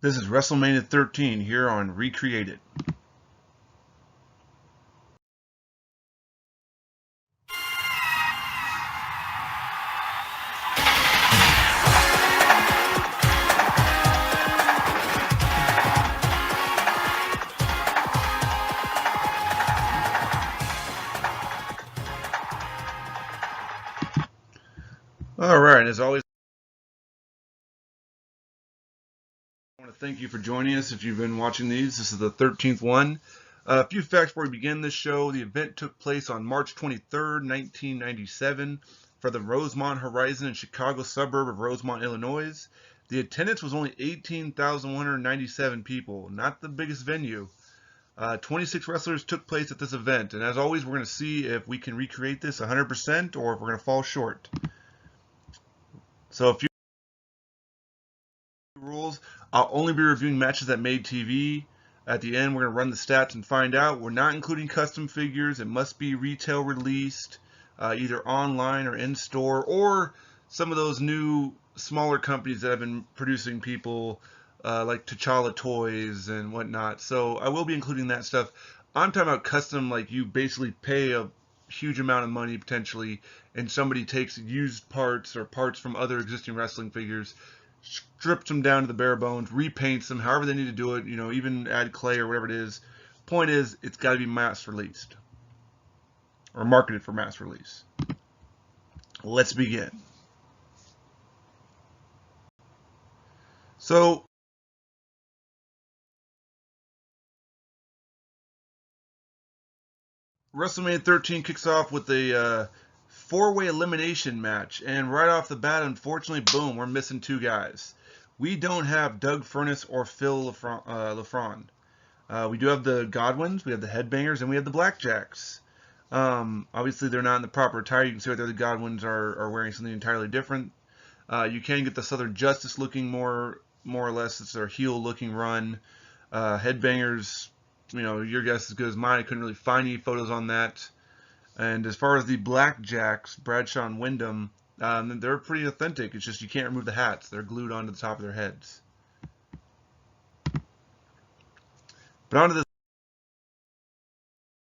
This is WrestleMania 13 here on Recreated. All right, as always, I want to thank you for joining us. If you've been watching these, this is the 13th one. A few facts before we begin this show. The event took place on March 23rd, 1997, for the Rosemont Horizon in Chicago suburb of Rosemont, Illinois. The attendance was only 18,197 people, not the biggest venue. 26 wrestlers took place at this event, and as always, we're going to see if we can recreate this 100% or if we're going to fall short. So, a few rules. I'll only be reviewing matches that made TV. At the end, we're going to run the stats and find out. We're not including custom figures. It must be retail released, either online or in store, or some of those new smaller companies that have been producing people like T'Challa Toys and whatnot. So I will be including that stuff. I'm talking about custom, like you basically pay a huge amount of money potentially, and somebody takes used parts or parts from other existing wrestling figures, strips them down to the bare bones, repaints them, however they need to do it, even add clay or whatever it is. Point is, it's got to be mass released or marketed for mass release. Let's begin. So, WrestleMania 13 kicks off with a four-way elimination match, and right off the bat, unfortunately, boom, we're missing two guys. We don't have Doug Furnas or Phil LaFron. We do have the Godwins, we have the Headbangers, and we have the Blackjacks. Obviously, they're not in the proper attire. You can see right there the Godwins are wearing something entirely different. You can get the Southern Justice looking more or less. It's their heel-looking run. Headbangers, your guess is as good as mine. I couldn't really find any photos on that. And as far as the Blackjacks, Bradshaw and Wyndham, they're pretty authentic. It's just you can't remove the hats. They're glued onto the top of their heads. But on to the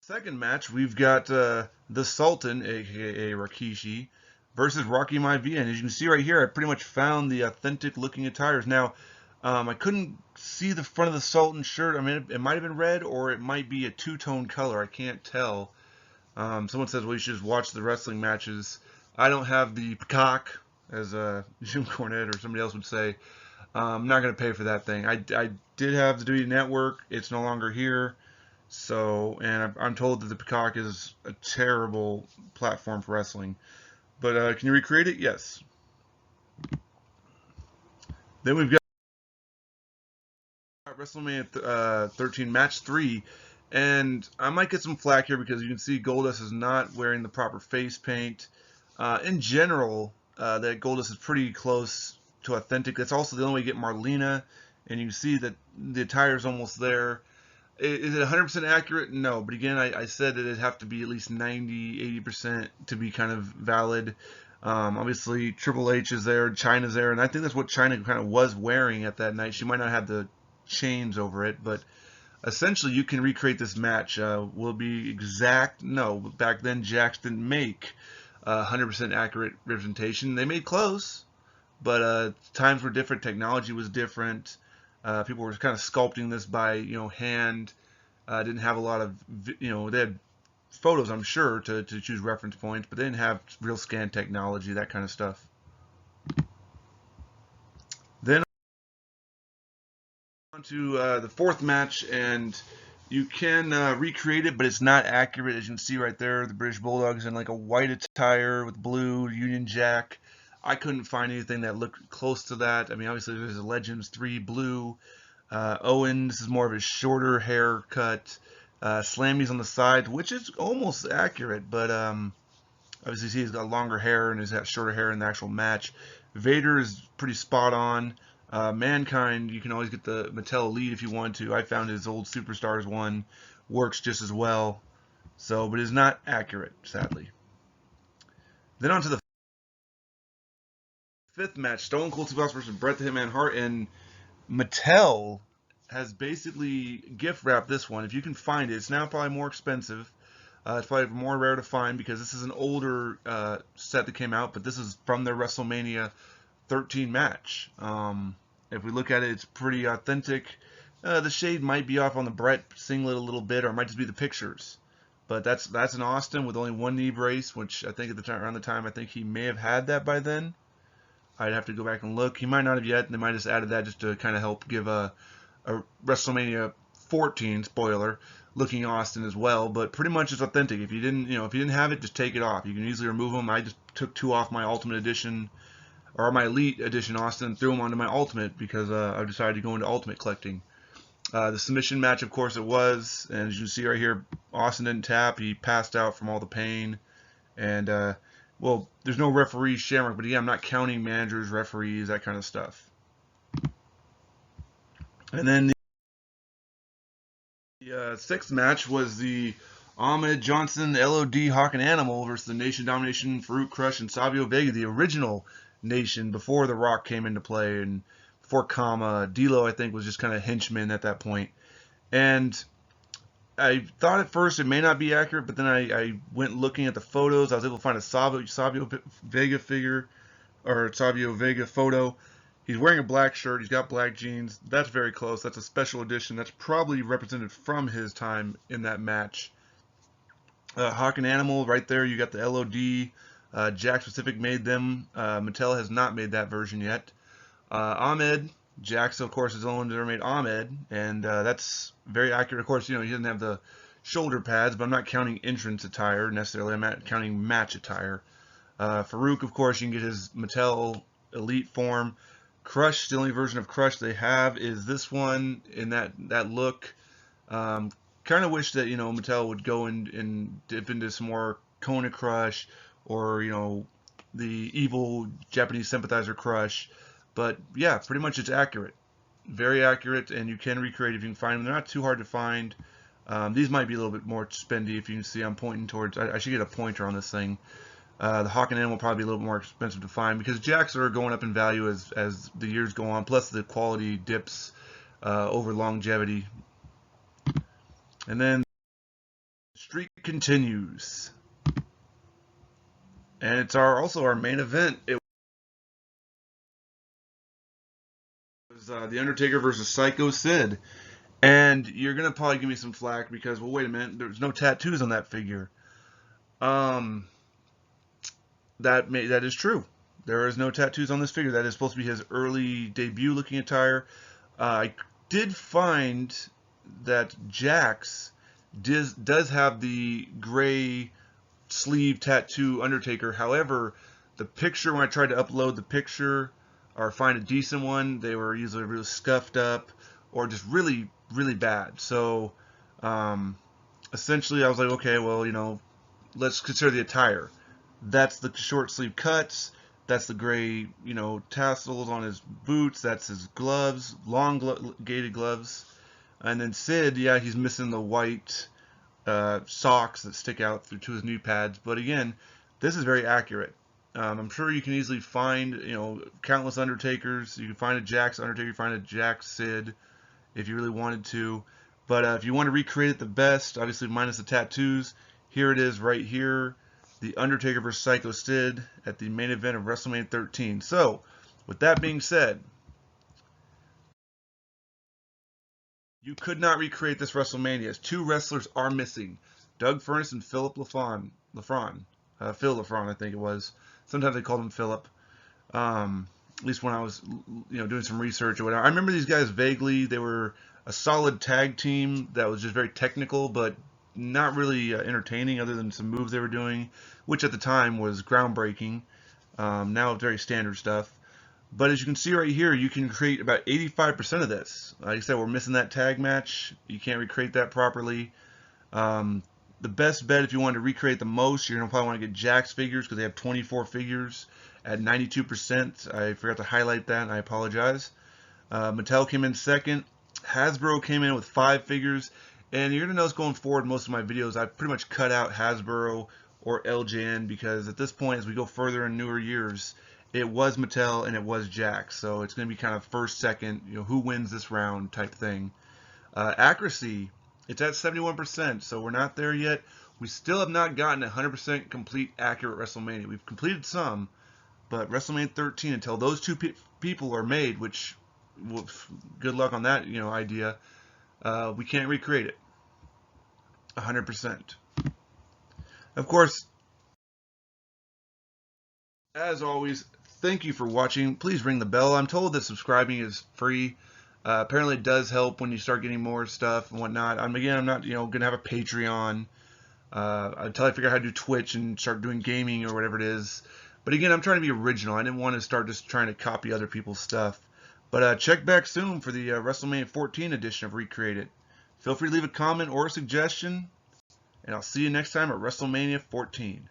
second match, we've got the Sultan, aka Rikishi, versus Rocky Maivia. And as you can see right here, I pretty much found the authentic looking attires. Now, I couldn't see the front of the Sultan shirt. I mean, it might have been red or it might be a two-tone color. I can't tell. Someone says, well, you should just watch the wrestling matches. I don't have the peacock, as Jim Cornette or somebody else would say. I'm not going to pay for that thing. I did have the WWE Network. It's no longer here. So, and I'm told that the Peacock is a terrible platform for wrestling. But can you recreate it? Yes. Then we've got WrestleMania 13 Match 3. And I might get some flack here because you can see Goldust is not wearing the proper face paint. In general, that Goldust is pretty close to authentic. That's also the only way you get Marlena. And you can see that the attire is almost there. Is it 100% accurate? No, but again, I said that it'd have to be at least 90, 80% to be kind of valid. Obviously, Triple H is there, Chyna's there, and I think that's what Chyna kind of was wearing at that night. She might not have the chains over it, but essentially you can recreate this match. Will it be exact? No, back then Jax didn't make 100% accurate representation. They made close, but times were different, technology was different. People were kind of sculpting this by hand. Didn't have a lot of they had photos, I'm sure, to choose reference points, but they didn't have real scan technology, that kind of stuff. Then on to the fourth match, and you can recreate it, but it's not accurate. As you can see right there, the British Bulldog is in like a white attire with blue Union Jack. I couldn't find anything that looked close to that. I mean, obviously there's a Legends 3 blue. Owen, this is more of his shorter haircut. Slammy's on the side, which is almost accurate, but obviously see he's got longer hair and he's got shorter hair in the actual match. Vader is pretty spot on. Mankind, you can always get the Mattel Elite if you want to. I found his old Superstars one. Works just as well. So, but is not accurate, sadly. Then on to the fifth match, Stone Cold Steve Austin versus Bret the Hitman Hart, and Mattel has basically gift wrapped this one. If you can find it, it's now probably more expensive. It's probably more rare to find because this is an older set that came out, but this is from their WrestleMania 13 match. If we look at it, it's pretty authentic. The shade might be off on the Brett singlet a little bit, or it might just be the pictures. But that's an Austin with only one knee brace, which I think at the time, around the time, I think he may have had that by then. I'd have to go back and look. He might not have yet. They might have just added that just to kind of help give a WrestleMania 14 spoiler looking Austin as well. But pretty much it's authentic. If you didn't, if you didn't have it, just take it off. You can easily remove them. I just took two off my Ultimate Edition or my Elite Edition Austin and threw them onto my Ultimate because I decided to go into Ultimate collecting. The submission match, of course, it was, and as you can see right here, Austin didn't tap. He passed out from all the pain, and well, there's no referee Shamrock, but again, I'm not counting managers, referees, that kind of stuff. And then the sixth match was the Ahmed Johnson LOD Hawk and Animal versus the Nation Domination Farouk Crush and Savio Vega, the original Nation before The Rock came into play and before Kama. D'Lo, I think, was just kind of henchman at that point. And I thought at first it may not be accurate, but then I went looking at the photos. I was able to find a Savio Vega figure, or Savio Vega photo. He's wearing a black shirt. He's got black jeans. That's very close. That's a special edition. That's probably represented from his time in that match. Hawk and Animal, right there. You got the LOD. Jakks Pacific made them. Mattel has not made that version yet. Ahmed, Jakks, of course, is the only one that ever made Ahmed, and that's very accurate. Of course, he doesn't have the shoulder pads, but I'm not counting entrance attire necessarily. I'm not counting match attire. Farouk, of course, you can get his Mattel Elite form. Crush, the only version of Crush they have is this one in that look. Kind of wish that Mattel would go and dip into some more Kona Crush or the evil Japanese sympathizer Crush. But yeah, pretty much it's accurate, very accurate, and you can recreate if you can find them. They're not too hard to find. These might be a little bit more spendy. If you can see, I'm pointing towards. I should get a pointer on this thing. The Hawk and Animal will probably be a little more expensive to find because Jakks are going up in value as the years go on. Plus the quality dips over longevity. And then the streak continues, and it's also our main event. It was the Undertaker versus Psycho Sid, and you're gonna probably give me some flack because, well, wait a minute, there's no tattoos on that figure. That is true. There is no tattoos on this figure. That is supposed to be his early debut looking attire. I did find that Jakks does have the gray sleeve tattoo Undertaker. However, the picture, when I tried to upload the picture or find a decent one, they were usually really scuffed up or just really, really bad. So essentially I was like, okay, well, let's consider the attire. That's the short sleeve cuts. That's the gray, tassels on his boots. That's his gloves, long gated gloves. And then Sid, yeah, he's missing the white socks that stick out to his knee pads. But again, this is very accurate. I'm sure you can easily find, countless Undertakers. You can find a Jakks Undertaker, you find a Jakks Sid if you really wanted to. But if you want to recreate it the best, obviously minus the tattoos, here it is right here. The Undertaker vs. Psycho Sid at the main event of WrestleMania 13. So, with that being said, you could not recreate this WrestleMania as two wrestlers are missing. Doug Furnas and Philip Lafron. Phil Lafron, I think it was. Sometimes they called him Philip. At least when I was, doing some research or whatever. I remember these guys vaguely. They were a solid tag team that was just very technical, but not really entertaining other than some moves they were doing, which at the time was groundbreaking. Now it's very standard stuff. But as you can see right here, you can create about 85% of this. Like I said, we're missing that tag match. You can't recreate that properly. The best bet if you want to recreate the most, you're going to probably want to get Jakks figures because they have 24 figures at 92%. I forgot to highlight that, and I apologize. Mattel came in second. Hasbro came in with 5 figures. And you're going to notice going forward, most of my videos, I pretty much cut out Hasbro or LJN because at this point, as we go further in newer years, it was Mattel and it was Jakks. So it's going to be kind of first, second, who wins this round type thing. Accuracy, it's at 71%, so we're not there yet. We still have not gotten 100% complete accurate WrestleMania. We've completed some, but WrestleMania 13, until those two people are made, which, good luck on that, idea, we can't recreate it 100%. Of course, as always, thank you for watching. Please ring the bell. I'm told that subscribing is free. Apparently, it does help when you start getting more stuff and whatnot. Again, I'm not, gonna have a Patreon until I figure out how to do Twitch and start doing gaming or whatever it is. But again, I'm trying to be original. I didn't want to start just trying to copy other people's stuff. But check back soon for the WrestleMania 14 edition of Recreate It. Feel free to leave a comment or a suggestion, and I'll see you next time at WrestleMania 14.